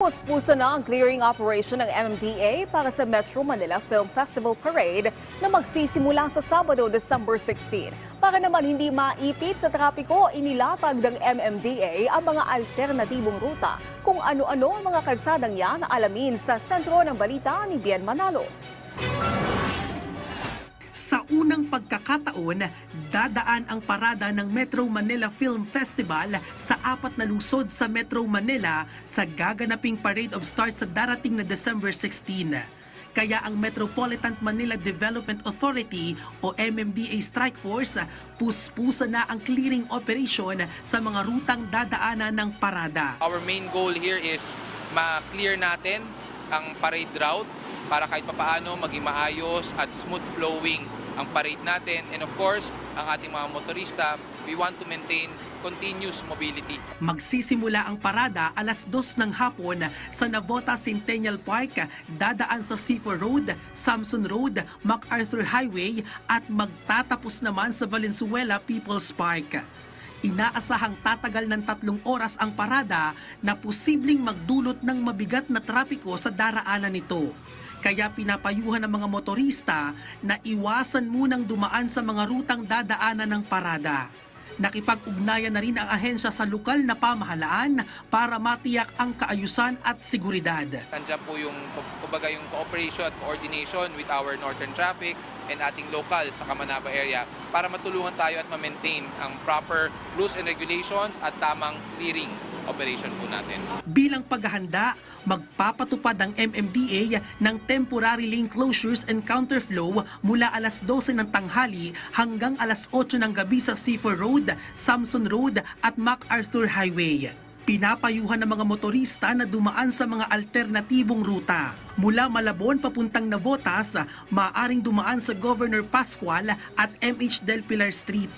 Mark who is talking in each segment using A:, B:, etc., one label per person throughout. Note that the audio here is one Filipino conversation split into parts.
A: Puspuso na ang clearing operation ng MMDA para sa Metro Manila Film Festival Parade na magsisimula sa Sabado, December 16. Para naman hindi maipit sa trapiko, inilatag ng MMDA ang mga alternatibong ruta. Kung ano-ano ang mga kalsadang yan, alamin sa sentro ng balita ni Bien Manalo.
B: Sa unang pagkakataon, dadaan ang parada ng Metro Manila Film Festival sa 4 na lungsod sa Metro Manila sa gaganaping Parade of Stars sa darating na December 16. Kaya ang Metropolitan Manila Development Authority o MMDA Strike Force, puspusa na ang clearing operation sa mga rutang dadaanan ng parada.
C: Our main goal here is ma-clear natin ang parade route para kahit papaano maging maayos at smooth flowing ang parade natin. And of course, ang ating mga motorista, we want to maintain continuous mobility.
B: Magsisimula ang parada alas 2 ng hapon sa Navota Centennial Park, dadaan sa Seafor Road, Samson Road, MacArthur Highway at magtatapos naman sa Valenzuela People's Park. Inaasahang tatagal ng 3 oras ang parada na posibleng magdulot ng mabigat na trapiko sa daraanan nito. Kaya pinapayuhan ng mga motorista na iwasan munang dumaan sa mga rutang dadaanan ng parada. Nakipag-ugnayan na rin ang ahensya sa lokal na pamahalaan para matiyak ang kaayusan at seguridad.
C: Nandiyan po yung, kumbaga, yung cooperation at coordination with our northern traffic and ating local sa Kamanaba area para matulungan tayo at ma-maintain ang proper rules and regulations at tamang clearing operation po natin.
B: Bilang paghahanda, magpapatupad ang MMDA ng temporary lane closures and counterflow mula alas 12 ng tanghali hanggang alas 8 ng gabi sa Seafor Road, Samson Road at MacArthur Highway. Pinapayuhan ng mga motorista na dumaan sa mga alternatibong ruta. Mula Malabon papuntang Navotas, maaaring dumaan sa Governor Pascual at MH Del Pilar Street.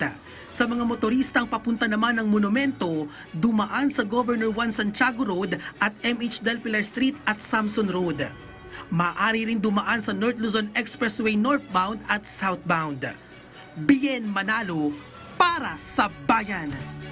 B: Sa mga motoristang papunta naman ng Monumento, dumaan sa Governor Juan Santiago Road at MH Del Pilar Street at Samson Road. Maaari rin dumaan sa North Luzon Expressway northbound at southbound. Bien Manalo para sa Bayan.